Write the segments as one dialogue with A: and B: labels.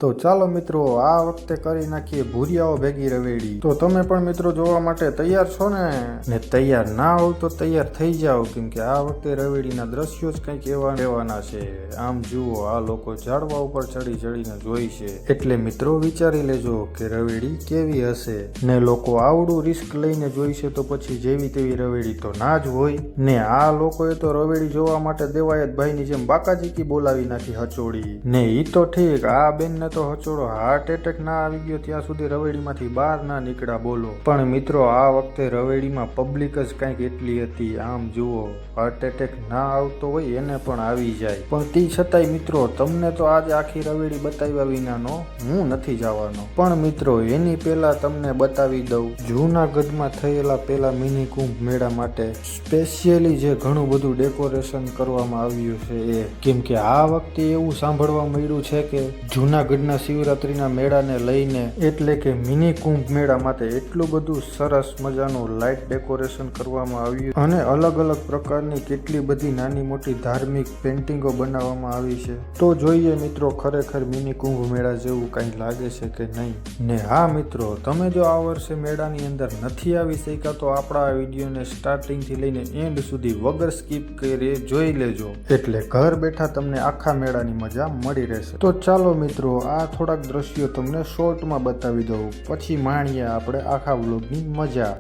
A: તો ચાલો મિત્રો આ વખતે કરી નાખીએ ભૂરિયાઓ ભેગી રવેડી। તો તમે પણ મિત્રો જોવા માટે તૈયાર છો ને તૈયાર ના હોવ તો તૈયાર થઈ જાઓ, કેમ કે આ વખતે રવેડીના દ્રશ્યો જ કંઈક એવા રહેવાના છે। આમ જુઓ, આ લોકો ઝાડવા ઉપર ચડી ચડીને જોઈ છે, એટલે મિત્રો વિચારી લેજો કે રવેડી કેવી હશે ને। લોકો આવડું રિસ્ક લઈને જોઈ છે તો પછી જેવી તેવી રવેડી તો ના જ હોય ને। આ લોકોએ તો રવેડી જોવા માટે દેવાયત ભાઈની જેમ બાકાજીકી બોલાવી નાખી હચોડી ને। ઈ તો ઠીક, આ બેનને તો હચોડો હાર્ટ એટેક ના આવી ગયો ત્યાં સુધી રવેડીમાંથી બહાર ના નીકળ્યા બોલો। પણ મિત્રો આ વખતે રવેડીમાં પબ્લિક જ કંઈક એટલી હતી। આમ જુઓ, હાર્ટ એટેક ના આવતો હોય એને પણ આવી જાય, પણ તે છતાંય મિત્રો તમને તો આજે આખી રવેડી બતાવ્યા વિનાનો હું નથી જવાનો। પણ મિત્રો એની પહેલા તમને બતાવી દઉં જૂનાગઢમાં થયેલા પેલા મિની કુંભ મેળા માટે સ્પેશિયલી જે ઘણું બધું ડેકોરેશન કરવામાં આવ્યું છે એ, કેમ કે આ વખતે એવું સાંભળવા મળ્યું છે કે જૂનાગઢના શિવરાત્રીના મેળાને લઈને એટલે કે મિની કુંભ મેળા માટે એટલું બધું સરસ મજાનું લાઇટ ડેકોરેશન કરવામાં આવ્યું અને અલગ અલગ પ્રકારની કેટલી બધી નાની મોટી ધાર્મિક પેન્ટિંગો બનાવવામાં આવી છે। તો જોઈએ મિત્રો ખરેખર મિની કુંભ મેળા જેવું કંઈ લાગે છે કે નહીં ને। હા મિત્રો, તમે જો આ વર્ષે મેળાની અંદર નથી આવી શક્યા તો આપણા આ વિડીયોને સ્ટાર્ટિંગથી લઈને એન્ડ સુધી વગર સ્કીપ કરી જોઈ લેજો, એટલે ઘર બેઠા તમને આખા મેળાની મજા મળી રહેશે। તો ચાલો મિત્રો આ થોડાક દ્રશ્યો તમને શોર્ટમાં બતાવી દઉં, પછી માણીએ આપણે આખા વ્લોગની મજા।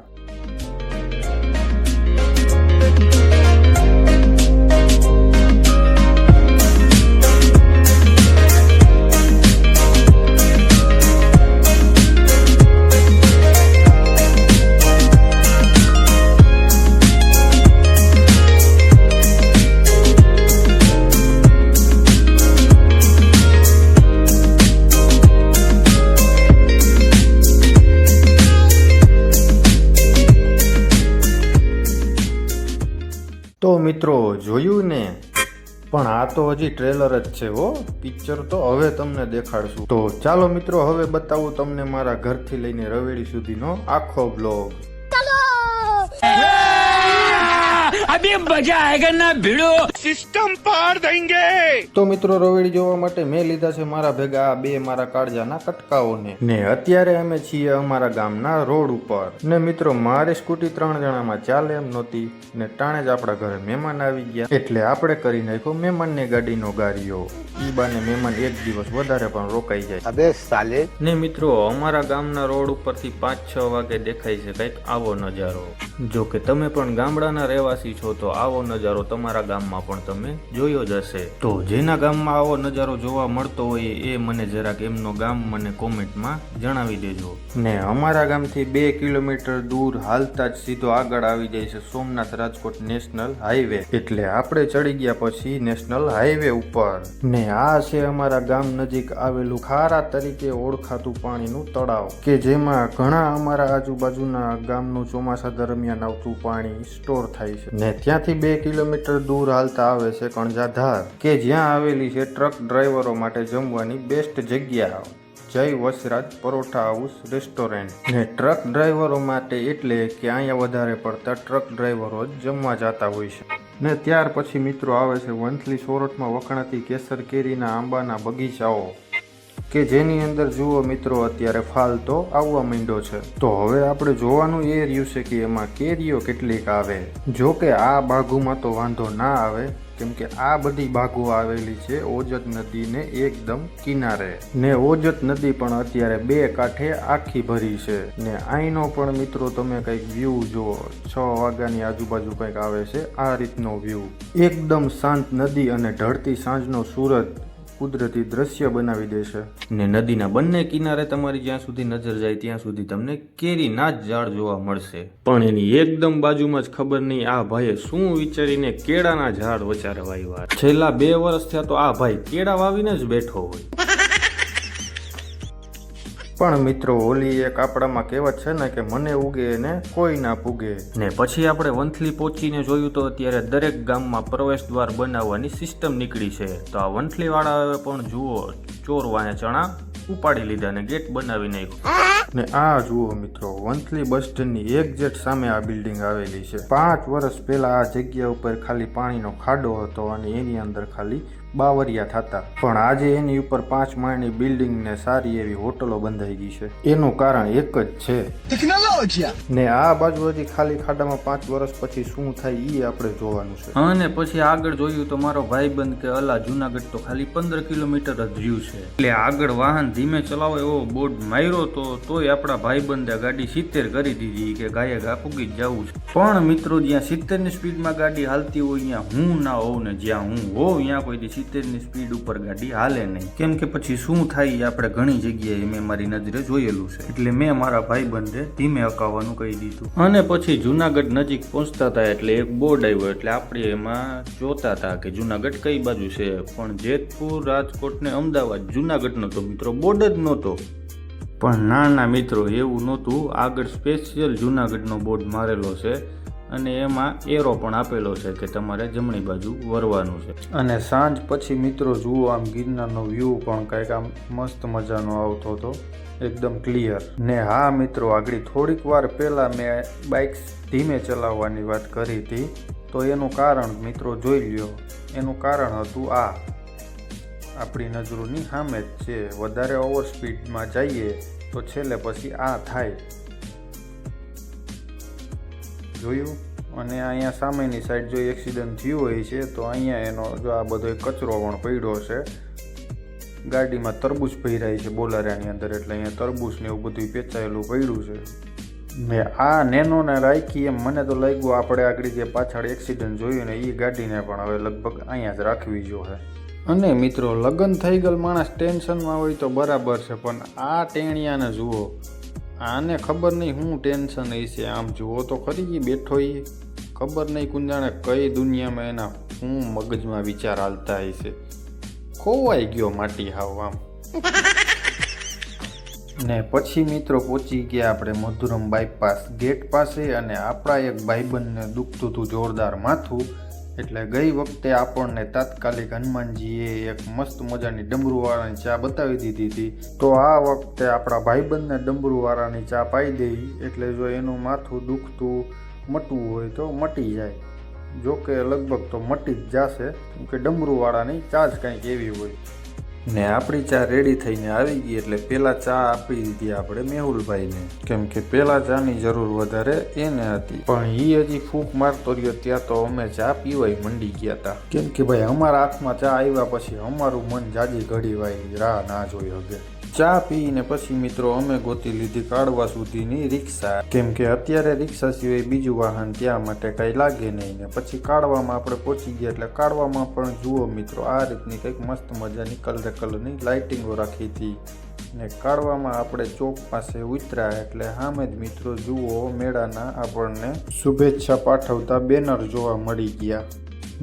A: તો મિત્રો જોયું ને, પણ આ તો હજી ટ્રેલર જ છે હો, પિક્ચર તો હવે તમને દેખાડશું। તો ચાલો મિત્રો હવે બતાવું તમને મારા ઘરથી લઈને રવેડી સુધીનો આખો બ્લોગ।
B: अभी मजा आएगा ना भिड़ो, सिस्टम पार देंगे।
A: તો મિત્રો રવેડી જોવા માટે મેં લીધા છે મારા ભેગા આ બે મારા કાળજાના કટકાઓને ને અત્યારે અમે છીએ અમારા ગામના રોડ ઉપર ને મિત્રો મારી સ્કૂટી 3 જણામાં ચાલે એમ નહોતી ને ટાણે જ આપણા ઘરે મહેમાન આવી ગયા, એટલે આપણે કરી નાખ્યો મહેમાનની ગાડીનો ગાડીઓ। ઈ બાને મહેમાન એક દિવસ વધારે પણ રોકાઈ જાય।
C: અબે સાલે
A: ને મિત્રો અમારા ગામના રોડ ઉપરથી 5-6 વાગે દેખાય છે કંઈક આવો નજારો। જો કે તમે પણ ગામડાના રહેવાસી છો તો આવો નજારો તમારા ગામમાં પણ તમે જોયો જ હશે। તો જેના ગામમાં આવો નજારો જોવા મળતો હોય એ મને જરાક એમનો ગામ મને કોમેન્ટમાં જણાવી દેજો ને। અમારા ગામથી 2 કિલોમીટર દૂર હાલતા જ સીધો આગળ આવી જાય છે સોમનાથ રાજકોટ નેશનલ હાઈવે, એટલે આપણે ચડી ગયા પછી નેશનલ હાઈવે ઉપર ને આ છે અમારા ગામ નજીક આવેલું ખારા તરીકે ઓળખાતું પાણીનું તળાવ, કે જેમાં ઘણા અમારા આજુબાજુના ગામનું ચોમાસા દરમિયાન આવતું પાણી સ્ટોર થાય છે ને। ત્યાંથી 2 કિલોમીટર દૂર હાલતા આવે છે કણજાધાર, કે જ્યાં આવેલી છે ટ્રક ડ્રાઈવરો માટે જમવાની બેસ્ટ જગ્યા જય વસરાજ પરોઠા હાઉસ રેસ્ટોરન્ટ ને। ટ્રક ડ્રાઈવરો માટે એટલે કે અહીંયા વધારે પડતા ટ્રક ડ્રાઈવરો જ જમવા જતા હોય છે ને। ત્યાર પછી મિત્રો આવે છે વંથલી સોરઠમાં વખણાતી કેસર કેરીના આંબાના બગીચાઓ, કે જેની અંદર જુઓ મિત્રો અત્યારે ફાલ તો આવવા માંડ્યો છે। તો હવે આપણે જોવાનું એ રહ્યું છે કે એમાં કેરીઓ કેટલીક આવે। જો કે આ બાગુમાં તો વાંધો ના આવે, કેમ કે આ બધી બાગો આવેલી છે ઓજત નદીને એકદમ કિનારે ને ઓજત નદી પણ અત્યારે 2 કાંઠે આખી ભરી છે ને। અહીંનો પણ મિત્રો તમે કંઈક વ્યૂ જુઓ, 6 વાગ્યાની આજુબાજુ કંઈક આવે છે આ રીતનો વ્યૂ, એકદમ શાંત નદી અને ઢળતી સાંજનો સૂરજ કુદરતી દ્રશ્ય બનાવી દેશે ને। નદીના બંને કિનારે તમારી જ્યાં સુધી નજર જાય ત્યાં સુધી તમને કેરીના જ ઝાડ જોવા મળશે, પણ એની એકદમ બાજુમાં જ ખબર નહીં આ ભાઈએ શું વિચારીને કેળાના ઝાડ વચારે વાવ્યા। છેલ્લા 2 વર્ષ થયા તો આ ભાઈ કેળા વાવીને જ બેઠો હોય। પણ મિત્રો ઓલી એક આપણામાં કહેવત છે ને કે મને ઉગે ને કોઈ ના પૂગે ને। પછી આપણે વંથલી પહોંચીને જોયું તો અત્યારે દરેક ગામમાં પ્રવેશ દ્વાર બનાવવાની સિસ્ટમ નીકળી છે। તો આ વંથલી વાળાએ પણ જુઓ ચોરવાને ચણા ઉપાડી લીધા ને ગેટ બનાવી નાખ્યું ને। આ જુઓ મિત્રો વંથલી બસ સ્ટેન્ડની એક્ઝેક્ટ સામે આ બિલ્ડિંગ આવેલી છે। 5 વર્ષ પહેલા આ જગ્યા ઉપર ખાલી પાણીનો ખાડો હતો અને એની અંદર ખાલી બાવરિયા થતા, પણ આજે એની ઉપર 5 માળની બિલ્ડિંગ ને સારી એવી હોટલો બંધાઈ ગઈ છે. એનું કારણ એક જ છે ટેકનોલોજી. ને આ બાજુ હજી ખાલી ખાડામાં 5 વર્ષ પછી શું થાય ઈ આપણે જોવાનું છે. અને પછી આગળ જોયું તો મારો ભાઈબંધ કે અલા જુનાગઢ તો ખાલી 15 કિલોમીટર જ રહ્યું છે, એટલે આગળ વાહન ધીમે ચલાવો એવો બોર્ડ માર્યો તો તોય આપણા ભાઈબંધે ગાડી 70 કરી દીધી કે ગાયે ગા પૂગી જ જવું છે. પણ મિત્રો જ્યાં 70 ની સ્પીડમાં ગાડી હાલતી હોય ત્યાં હું ના હોઉં ને જ્યાં હું હોઉં ત્યાં કોઈ 70 ની સ્પીડ ઉપર ગાડી હાલે નહીં, કેમ કે પછી શું થાય આપણે ઘણી જગ્યાએ મેં મારી નજરે જોયેલું છે. એટલે મેં મારા ભાઈબંધે ધીમે હકાવવાનું કહી દીધું. અને પછી જુનાગઢ નજીક પહોંચતા હતા એટલે એક બોર્ડ આવ્યો, એટલે આપણે એમાં જોતા હતા કે જુનાગઢ કઈ બાજુ છે, પણ જેતપુર, રાજકોટ ને અમદાવાદ જુનાગઢનો તો મિત્રો બોર્ડ જ નહોતો. પણ ના મિત્રો એવું નહોતું, આગળ સ્પેશિયલ જુનાગઢનો બોર્ડ મારેલો છે અને એમાં એરો પણ આપેલો છે કે તમારે જમણી બાજુ વરવાનું છે. અને સાંજ પછી મિત્રો જુઓ આમ ગિરનારનો વ્યૂ પણ કંઈક આમ મસ્ત મજાનો આવતો હતો, એકદમ ક્લિયર. ને હા મિત્રો, આગળ થોડીક વાર પહેલાં મેં બાઇક ધીમે ચલાવવાની વાત કરી હતી, તો એનું કારણ મિત્રો જોઈ લ્યો. એનું કારણ હતું આ આપણી નજરોની સામે જ છે. વધારે ઓવર સ્પીડમાં જઈએ તો છેલ્લે પછી આ થાય, જોયું. અને અહીંયા સામેની સાઈડ જો એક્સિડન્ટ થયું હોય છે તો અહીંયા એનો જો આ બધો કચરો પણ પડ્યો છે. ગાડીમાં તરબૂચ ભરાય છે બોલારાની અંદર, એટલે અહીંયા તરબૂચ ને એવું બધું પેચાયેલું પડ્યું છે. મેં આ નેનોને રાખી એમ મને તો લાગ્યું આપણે આગળ જે પાછળ એક્સિડન્ટ જોયું ને એ ગાડીને પણ હવે લગભગ અહીંયા જ રાખવી જોઈએ. અને મિત્રો લગ્ન થઈ ગયેલ માણસ ટેન્શનમાં હોય તો બરાબર છે, પણ આ ટેણિયાને જુઓ, આને ખબર નહીં શું ટેન્શન હશે. આમ જુઓ તો ખરી બેઠો એ, ખબર નહીં કુંજાણે કઈ દુનિયામાં એના શું મગજમાં વિચાર હાલતા હશે. ખોવાઈ ગયો માટી હાવ આમ. ને પછી મિત્રો પહોંચી ગયા આપણે મધુરમ બાયપાસ ગેટ પાસે, અને આપણા એક ભાઈબંધને દુખતું હતું જોરદાર માથું, એટલે ગઈ વખતે આપણને તાત્કાલિક હનુમાનજીએ એક મસ્ત મજાની ડમરૂવાળાની ચા બતાવી દીધી હતી, તો આ વખતે આપણા ભાઈબંધને ડમરૂવાળાની ચા પાઈ દઈ, એટલે જો એનું માથું દુખતું મટવું હોય તો મટી જાય. જો કે લગભગ તો મટી જ જશે, કેમ કે ડમરૂવાળાની ચા જ કંઈક એવી હોય. ને આપણી ચા રેડી થઈને આવી ગઈ, એટલે પહેલાં ચા આપી દીધી આપણે મેહુલભાઈને, કેમ કે પહેલાં ચાની જરૂર વધારે એને હતી. પણ એ હજી ફૂંક મારતો રહ્યો ત્યાં તો અમે ચા પીવાય મંડી ગયા હતા, કેમ કે ભાઈ અમારા હાથમાં ચા આવ્યા પછી અમારું મન જાજી ઘડી વાય રાહ ના જોઈ હવે. ચા પીને પછી મિત્રો અમે ગોતી લીધી કાઢવા સુધીની રિક્ષા, કેમ કે અત્યારે રિક્ષા સિવાય બીજું વાહન ત્યાં માટે કાંઈ લાગે નહીં. ને પછી કાઢવામાં આપણે પહોંચી ગયા, એટલે કાઢવામાં પણ જુઓ મિત્રો આ રીતની કંઈક મસ્ત મજાની કલરની લાઇટિંગો રાખી હતી. ને કાઢવામાં આપણે ચોક પાસે ઉતર્યા, એટલે સામે જ મિત્રો જુઓ મેળાના આપણને શુભેચ્છા પાઠવતા બેનર જોવા મળી ગયા.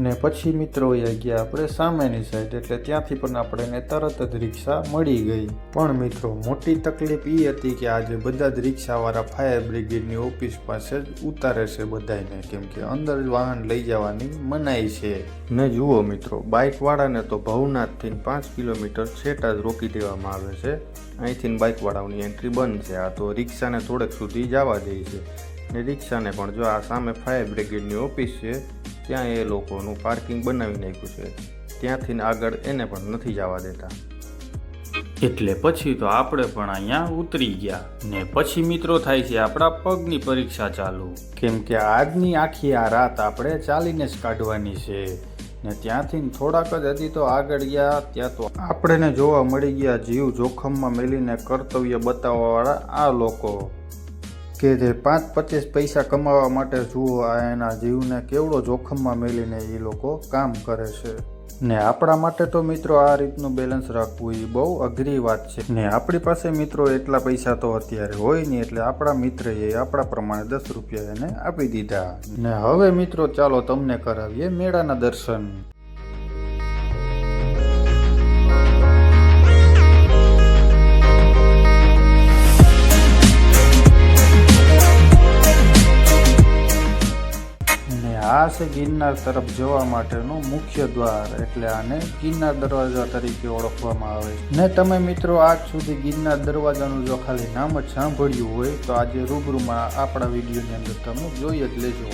A: ને પછી મિત્રો એ ગયા આપણે સામેની સાઈડ, એટલે ત્યાંથી પણ આપણને તરત જ રિક્ષા મળી ગઈ. પણ મિત્રો મોટી તકલીફ એ હતી કે આજે બધા જ રિક્ષાવાળા ફાયર બ્રિગેડની ઓફિસ પાસે જ ઉતારે છે બધાને, કેમ કે અંદર જ વાહન લઈ જવાની મનાઈ છે. ને જુઓ મિત્રો બાઇકવાળાને તો ભવનાથથી 5 કિલોમીટર છેટા જ રોકી દેવામાં આવે છે. અહીંથી બાઇકવાળાઓની એન્ટ્રી બંધ છે. આ તો રિક્ષાને થોડેક સુધી જવા દે છે. ને રિક્ષાને પણ જો આ સામે ફાયર બ્રિગેડની ઓફિસ છે ત્યાં એ લોકોનું પાર્કિંગ બનાવી નાખ્યું છે, ત્યાંથી આગળ એને પણ નથી જવા દેતા. એટલે પછી તો આપણે પણ અહીંયા ઉતરી ગયા. ને પછી મિત્રો થાય છે આપણા પગની પરીક્ષા ચાલુ, કેમ કે આજની આખી આ રાત આપણે ચાલીને જ કાઢવાની છે. ને ત્યાંથી થોડાક જ હજી તો આગળ ગયા ત્યાં તો આપણને જોવા મળી ગયા જીવ જોખમમાં મેલીને કર્તવ્ય બતાવવાવાળા આ લોકો, કે જે 5-25 પૈસા કમાવા માટે જુઓ આ એના જીવને કેવડો જોખમમાં મેલીને એ લોકો કામ કરે છે. ને આપણા માટે તો મિત્રો આ રીતનું બેલેન્સ રાખવું એ બહુ અઘરી વાત છે. ને આપણી પાસે મિત્રો એટલા પૈસા તો અત્યારે હોય નહીં, એટલે આપણા મિત્રએ આપણા પ્રમાણે 10 રૂપિયા એને આપી દીધા. ને હવે મિત્રો ચાલો તમને કરાવીએ મેળાના દર્શન. આ છે ગિરનાર તરફ જવા માટેનું મુખ્ય દ્વાર, એટલે આને ગિરનાર દરવાજા તરીકે ઓળખવામાં આવે છે. ને તમે મિત્રો આજ સુધી ગિરનાર દરવાજાનું જો ખાલી નામ જ સાંભળ્યું હોય તો આજે રૂબરૂમાં આપણા વિડીયોની અંદર તમે જોઈ જ લેજો.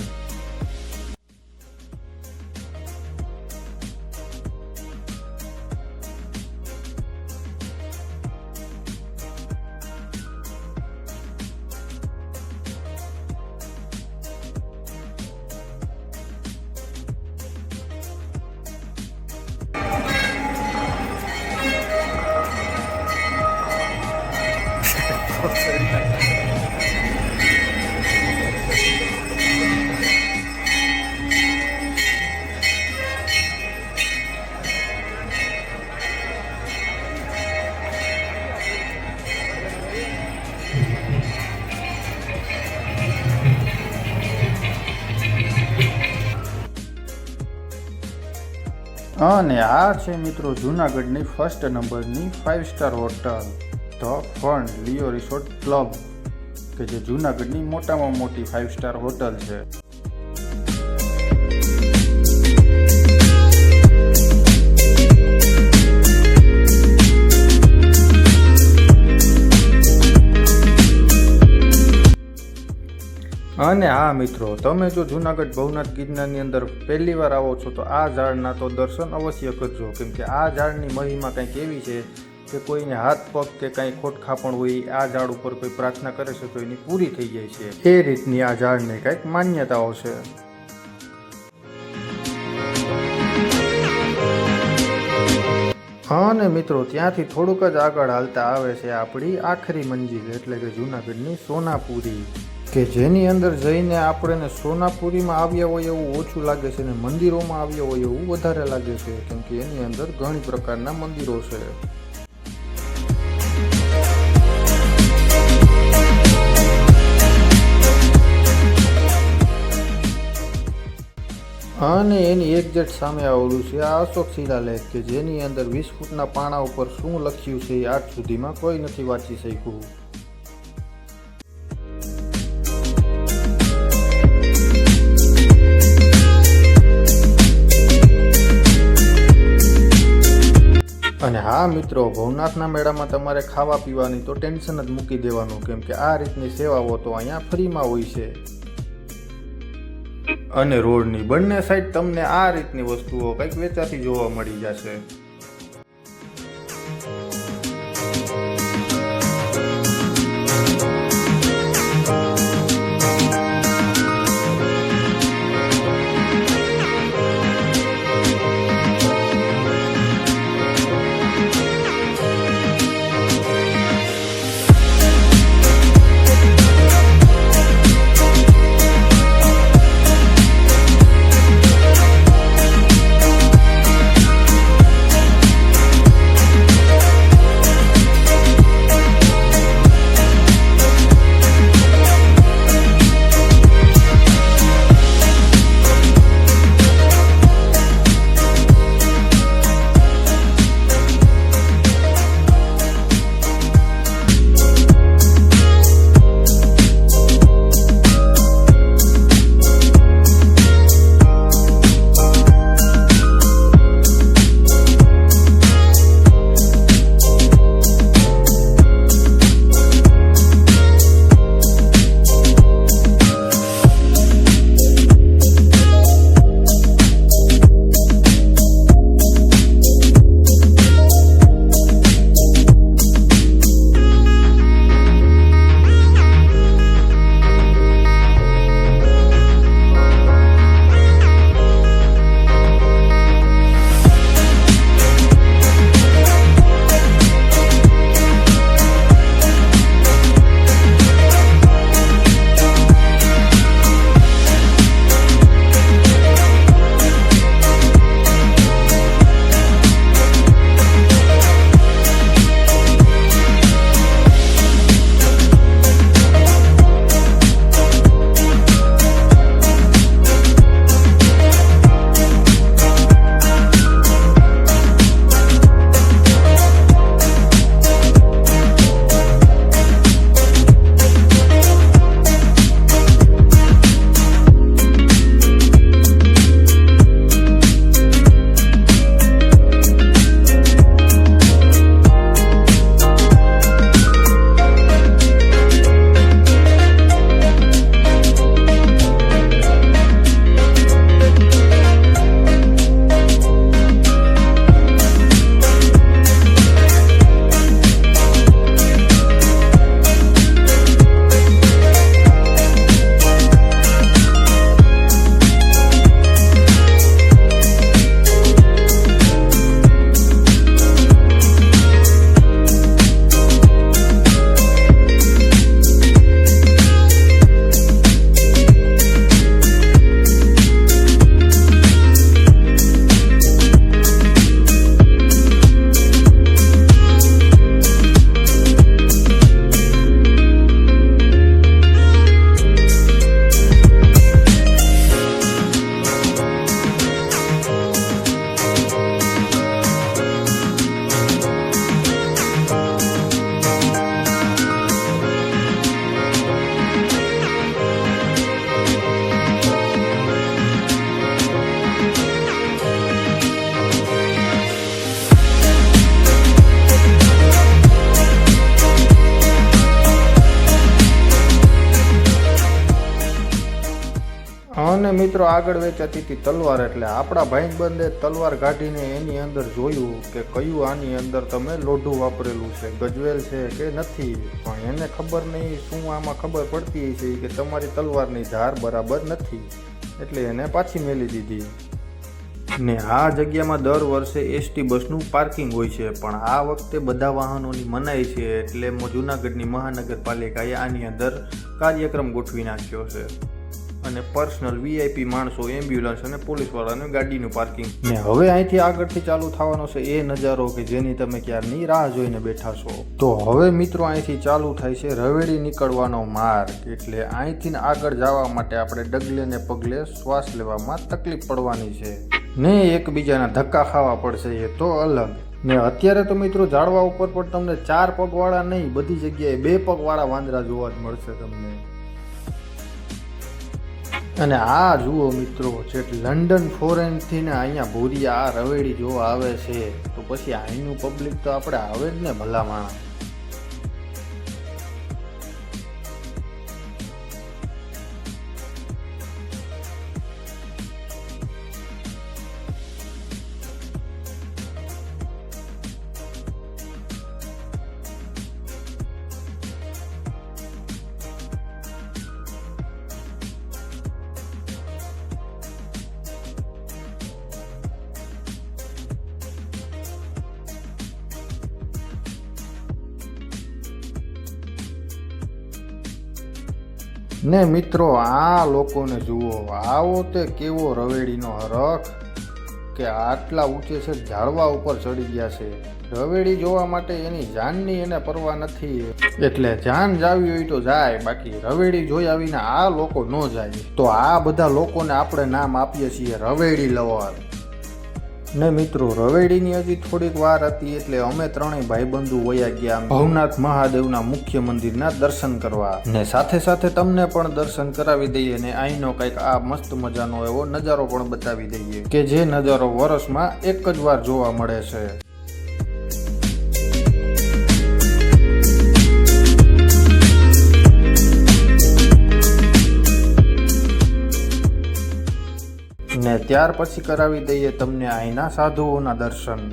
C: અને આ છે મિત્રો જૂનાગઢની ફર્સ્ટ નંબરની 5 star hotel the fun Leo resort club, કે જે જૂનાગઢની મોટામાં મોટી 5 સ્ટાર હોટલ છે. અને હા મિત્રો, તમે જો જૂનાગઢ ભવનાથ ગિરનારની અંદર પહેલી વાર આવો છો તો આ ઝાડના તો દર્શન અવશ્ય કરજો, કેમ કે આ ઝાડની મહિમા કંઈક એવી છે કે કોઈને હાથ પગ કે કાંઈ ખોટખાપણ હોય આ ઝાડ ઉપર કોઈ પ્રાર્થના કરે છે તો એની પૂરી થઈ જાય છે. એ રીતની આ ઝાડને કંઈક માન્યતાઓ છે. અને મિત્રો ત્યાંથી થોડુંક જ આગળ હાલતા આવે છે આપણી આખરી મંજિલ, એટલે કે જૂનાગઢની સોનાપુરી, કે જેની અંદર જઈને આપણને સોનાપુરીમાં આવ્યા હોય એવું ઓછું લાગે છે અને મંદિરોમાં આવ્યા હોય એવું વધારે લાગે છે, કેમ કે એની અંદર ઘણી પ્રકારના મંદિરો છે. અને એની એક્ઝેક્ટ સામે આવેલું છે આ અશોક શિલાલેખ, કે જેની અંદર 20 ફૂટના પાણા ઉપર શું લખ્યું છે એ આજ સુધીમાં કોઈ નથી વાંચી શક્યું. અને હા મિત્રો, ભવનાથના મેળામાં તમારે ખાવા પીવાની તો ટેન્શન જ મૂકી દેવાનું, કેમ કે આ રીતની સેવાઓ તો અહીંયા ફ્રીમાં હોય છે. અને રોડની બંને સાઈડ તમને આ રીતની વસ્તુઓ કંઈક વેચાતી જોવા મળી જશે. અને મિત્રો આગળ વેચાતી હતી તલવાર, એટલે આપણા ભાઈબંધે તલવાર કાઢીને એની અંદર જોયું કે કયું આની અંદર તમે લોઢું વાપરેલું છે, ગજવેલ છે કે નથી. પણ એને ખબર નહીં શું આમાં ખબર પડતી છે કે તમારી તલવારની ધાર બરાબર નથી, એટલે એને પાછી મેલી દીધી. ને આ જગ્યામાં દર વર્ષે એસટી બસનું પાર્કિંગ હોય છે, પણ આ વખતે બધા વાહનોની મનાઈ છે, એટલે જૂનાગઢની મહાનગરપાલિકાએ આની અંદર કાર્યક્રમ ગોઠવી નાખ્યો છે. અને પર્સનલ વીઆઈપી માણસો, એમ્બ્યુલન્સ અને પોલીસવાળાને ગાડીનું પાર્કિંગ. ને હવે અહીંથી આગળથી ચાલુ થવાનો છે એ નજારો કે જેની તમે ક્યારની રાહ જોઈને બેઠા છો. તો હવે મિત્રો અહીંથી ચાલુ થાય છે રવેડી નીકળવાનો માર્ગ, એટલે અહીંથી આગળ જવા માટે આપણે ડગલે ને પગલે શ્વાસ લેવામાં તકલીફ પડવાની છે ને એકબીજાના ધક્કા ખાવા પડશે, એ તો અલગ. ને અત્યારે તો મિત્રો ઝાડવા ઉપર પણ તમને 4 પગવાળા નહીં, બધી જગ્યાએ 2 પગવાળા વાંદરા જોવા જ મળશે તમને. અને આ જુઓ મિત્રો, છે લંડન ફોરેનથી ને અહીંયા ભૂરિયા આ રવેડી જોવા આવે છે, તો પછી અહીંનું પબ્લિક તો આપણે આવે જ ને ભલા માણસ. ને મિત્રો આ લોકોને જુઓ, આવો તે કેવો રવેડીનો હરખ કે આટલા ઊંચે છે ઝાડવા ઉપર ચડી ગયા છે. રવેડી જોવા માટે એની જાનની એને પરવા નથી, એટલે જાન જાવી હોય તો જાય, બાકી રવેડી જોઈ આવીને આ લોકો ન જાય. તો આ બધા લોકોને આપણે નામ આપીએ છીએ રવેડી લવર. ને મિત્રો રવેડીની હજી થોડીક વાર હતી એટલે અમે ત્રણેય ભાઈબંધુ વયા ગયા ભવનાથ મહાદેવના મુખ્ય મંદિરના દર્શન કરવા. ને સાથે સાથે તમને પણ દર્શન કરાવી દઈએ ને અહીંનો કંઈક આ મસ્ત મજાનો એવો નજારો પણ બતાવી દઈએ કે જે નજારો વર્ષમાં એક જ વાર જોવા મળે છે. ને ત્યાર પછી કરાવી દઈએ તમને અહીંના સાધુઓના દર્શન.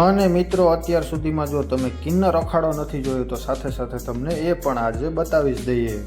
C: અને મિત્રો અત્યાર સુધીમાં જો તમે કિન્નર અખાડો નથી જોયો તો સાથે સાથે તમને એ પણ આજે બતાવી જ દઈએ.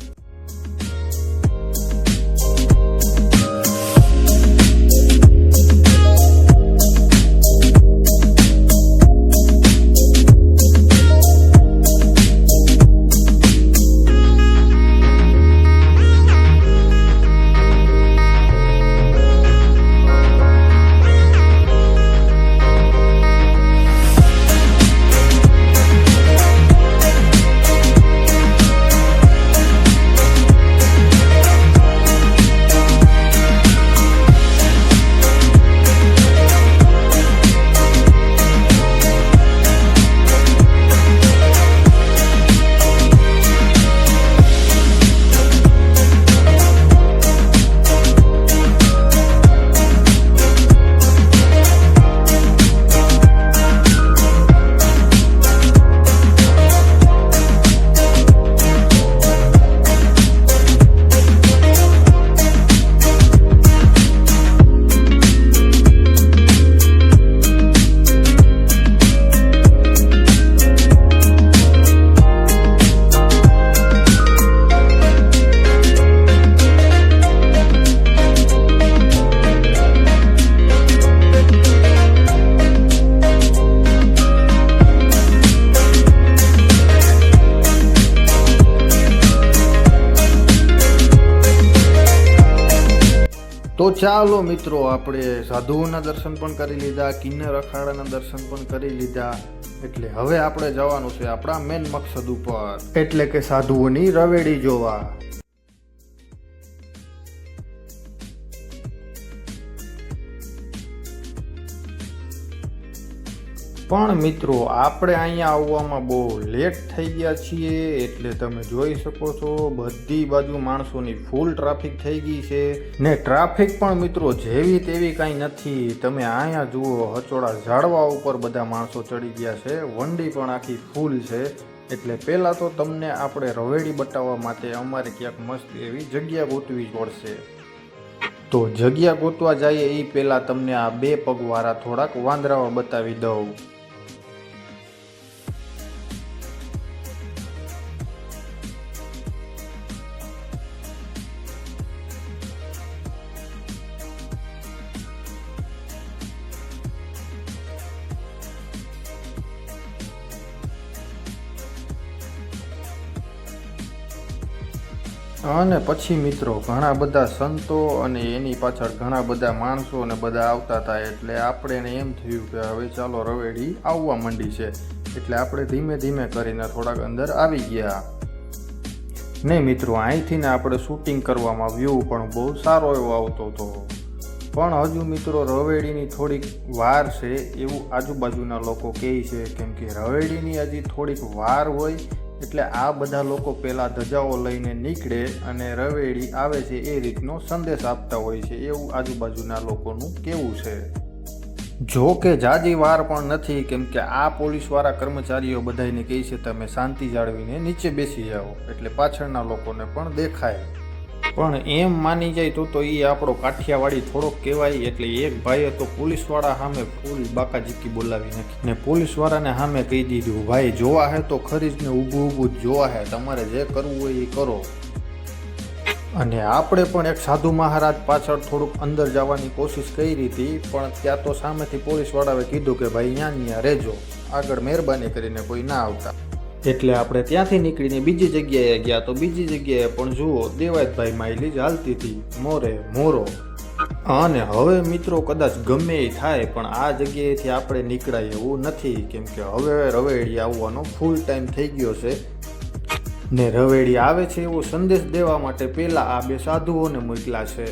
C: ચાલો મિત્રો, આપણે સાધુઓના દર્શન પણ કરી લીધા, કિન્નર અખાડાના દર્શન પણ કરી લીધા, એટલે હવે આપણે જવાનું છે આપણા મેન મકસદ ઉપર, એટલે કે સાધુઓની રવેડી જોવા. પણ મિત્રો, આપણે અહીંયા આવવામાં બહુ લેટ થઈ ગયા છીએ, એટલે તમે જોઈ શકો છો બધી બાજુ માણસોની ફૂલ ટ્રાફિક થઈ ગઈ છે. ને ટ્રાફિક પણ મિત્રો જેવી તેવી કાંઈ નથી. તમે અહીંયા જુઓ, હચોડા ઝાડવા ઉપર બધા માણસો ચડી ગયા છે, વંડી પણ આખી ફૂલ છે. એટલે પહેલાં તો તમને આપણે રવેડી બતાવવા માટે અમારે ક્યાંક મસ્ત એવી જગ્યા ગોતવી પડશે. તો જગ્યા ગોતવા જઈએ એ પહેલાં તમને આ 2 પગવાળા થોડાક વાંદરાઓ બતાવી દઉં. અને પછી મિત્રો ઘણા બધા સંતો અને એની પાછળ ઘણા બધા માણસો અને બધા આવતા હતા, એટલે આપણે એમ થયું કે હવે ચાલો રવેડી આવવા માંડી છે, એટલે આપણે ધીમે ધીમે કરીને થોડાક અંદર આવી ગયા. ને મિત્રો, અહીંથી ને આપણે શૂટિંગ કરવામાં વ્યૂ પણ બહુ સારો એવો આવતો હતો. પણ હજુ મિત્રો રવેડીની થોડીક વાર છે એવું આજુબાજુના લોકો કહે છે, કેમ કે રવેડીની હજી થોડીક વાર હોય એટલે આ બધા લોકો પહેલાં ધજાઓ લઈને નીકળે અને રવેડી આવે છે એ રીતનો સંદેશ આપતા હોય છે, એવું આજુબાજુના લોકોનું કહેવું છે. જો કે જાજી વાર પણ નથી, કેમ કે આ પોલીસવાળા કર્મચારીઓ બધાને કહે છે તમે શાંતિ જાળવીને નીચે બેસી જાઓ, એટલે પાછળના લોકોને પણ દેખાય. પણ એમ માની જાય તો એ આપણો કાઠિયાવાડી થોડોક કહેવાય. એટલે એક ભાઈએ તો પોલીસવાળા સામે ફૂલ બાકાજીકી બોલાવી નાખી ને પોલીસવાળાને સામે કહી દીધું, ભાઈ જોવા હે તો ખરી જ ને ઊભું ઊભું જ જોવા હે, તમારે જે કરવું હોય એ કરો. અને આપણે પણ એક સાધુ મહારાજ પાછળ થોડુંક અંદર જવાની કોશિશ કરી હતી, પણ ત્યાં તો સામેથી પોલીસવાળાએ કીધું કે ભાઈ ત્યાં રહેજો, આગળ મહેરબાની કરીને કોઈ ના આવતા. એટલે આપણે ત્યાંથી નીકળીને બીજી જગ્યાએ ગયા, તો બીજી જગ્યાએ પણ જુઓ દેવાયતભાઈ માઇલી જ હાલતી હતી, મોરે મોરો. અને હવે મિત્રો કદાચ ગમે એ થાય, પણ આ જગ્યાએથી આપણે નીકળાય એવું નથી, કેમ કે હવે રવેડી આવવાનો ફૂલ ટાઈમ થઈ ગયો છે. ને રવેડી આવે છે એવો સંદેશ દેવા માટે પહેલાં આ 2 સાધુઓને મોકલ્યા છે.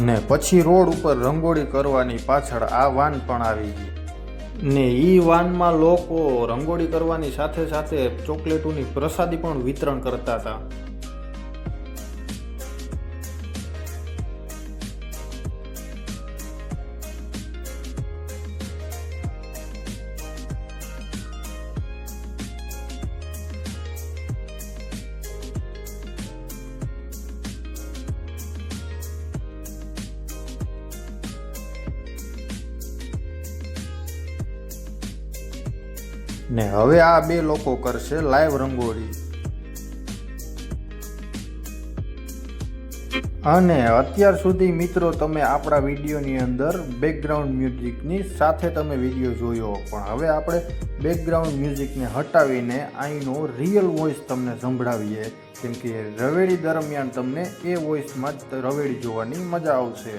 C: ને પછી રોડ ઉપર રંગોળી કરવાની પાછળ આ વાન પણ આવી ગઈ. ને ઈ વાનમાં લોકો રંગોળી કરવાની સાથે સાથે ચોકલેટોની પ્રસાદી પણ વિતરણ કરતા હતા. ને હવે આ 2 લોકો કરશે લાઈવ રંગોળી. અને અત્યાર સુધી મિત્રો તમે આપણા વિડીયોની અંદર બેકગ્રાઉન્ડ મ્યુઝિકની સાથે તમે વિડીયો જોયો, પણ હવે આપણે બેકગ્રાઉન્ડ મ્યુઝિકને હટાવીને અહીંનો રિયલ વોઇસ તમને સંભળાવીએ, કેમ કે રવેડી દરમિયાન તમને એ વોઇસમાં જ રવેડી જોવાની મજા આવશે.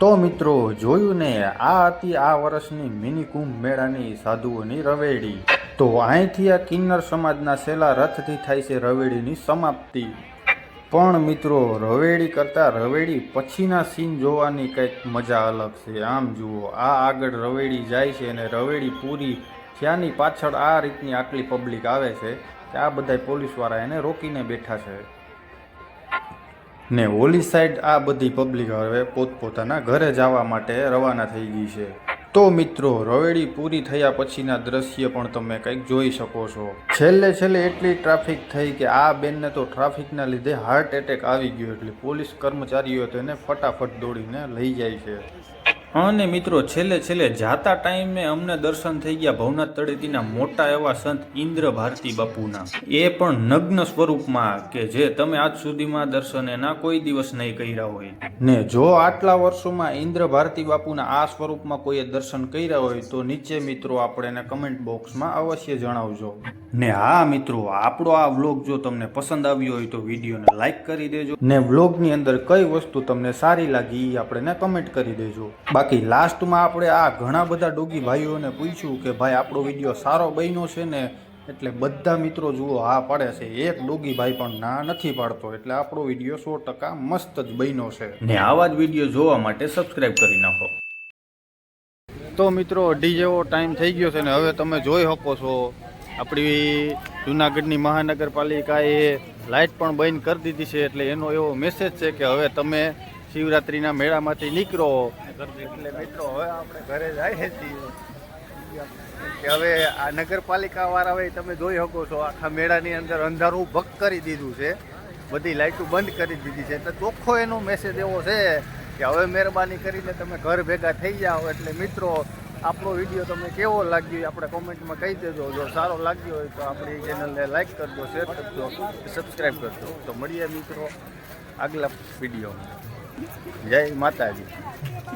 C: તો મિત્રો જોયું ને, આ હતી આ વર્ષની મિની કુંભ મેળાની સાધુઓની રવેડી. તો અહીંથી આ કિન્નર સમાજના છેલ્લા રથથી થાય છે રવેડીની સમાપ્તિ. પણ મિત્રો રવેડી કરતાં રવેડી પછીના સીન જોવાની કંઈક મજા અલગ છે. આમ જુઓ, આ આગળ રવેડી જાય છે અને રવેડી પૂરી થયાની પાછળ આ રીતની આટલી પબ્લિક આવે છે કે આ બધા પોલીસવાળા એને રોકીને બેઠા છે. ને ઓલી સાઈડ આ બધી પબ્લિક હવે પોતપોતાના ઘરે જવા માટે રવાના થઈ ગઈ છે. તો મિત્રો રવેડી પૂરી થયા પછીના દ્રશ્ય પણ તમે કંઈક જોઈ શકો છો. છેલ્લે એટલી ટ્રાફિક થઈ કે આ બેનને તો ટ્રાફિકના લીધે હાર્ટ એટેક આવી ગયો, એટલે પોલીસ કર્મચારીઓ તેને ફટાફટ દોડીને લઈ જાય છે. અને મિત્રો છેલ્લે જાતા ટાઈમે અમને દર્શન થઈ ગયા ભવનાથ તળેટીના મોટા એવા સંત ઇન્દ્ર ભારતી બાપુના, એ પણ નગ્ન સ્વરૂપમાં, કે જે તમે આજ સુધીમાં દર્શન એના કોઈ દિવસ નહીં કર્યા હોય. ને જો આટલા વર્ષોમાં ઇન્દ્ર ભારતી બાપુના આ સ્વરૂપમાં કોઈએ દર્શન કર્યા હોય તો નીચે મિત્રો આપણે એને કમેન્ટ બોક્સમાં અવશ્ય જણાવજો. ને હા મિત્રો, આપણો આ વ્લોગ જો તમને પસંદ આવ્યો હોય તો વિડીયોને લાઈક કરી દેજો, ને વ્લોગની અંદર કઈ વસ્તુ તમને સારી લાગી એ આપણે કમેન્ટ કરી દેજો. બાકી લાસ્ટમાં આપણે આ ઘણા બધા ડોગી ભાઈઓને પૂછ્યું કે ભાઈ આપણો વિડીયો સારો બન્યો છે ને, એટલે બધા મિત્રો જુઓ હા પાડે છે. એક ડોગી ભાઈ પણ ના નથી પાડતો, એટલે આપણો વિડીયો 100% મસ્ત જ બન્યો છે. ને આવા જ વિડીયો જોવા માટે સબસ્ક્રાઇબ કરી નાખો. તો મિત્રો અઢી જેવો ટાઈમ થઈ ગયો છે ને હવે તમે જોઈ શકો છો આપણી જૂનાગઢની મહાનગરપાલિકાએ લાઇટ પણ બંધ કરી દીધી છે. એટલે એનો એવો મેસેજ છે કે હવે તમે શિવરાત્રિના મેળામાંથી નીકળો. એટલે મિત્રો હવે આપણે ઘરે જઈએ છીએ કે હવે આ નગરપાલિકા વાળા હવે તમે જોઈ શકો છો આખા મેળાની અંદર અંધારું ભગ કરી દીધું છે, બધી લાઇટો બંધ કરી દીધી છે. એટલે ચોખ્ખો એનો મેસેજ એવો છે કે હવે મહેરબાની કરીને તમે ઘર ભેગા થઈ જાઓ. એટલે મિત્રો આપણો વિડીયો તમને કેવો લાગ્યો આપણે કોમેન્ટમાં કહી દેજો. જો સારો લાગ્યો હોય તો આપણી ચેનલને લાઈક કરજો, શેર કરજો, સબસ્ક્રાઈબ કરજો. તો મળીએ મિત્રો આગલા વિડીયોમાં. જય માતાજી.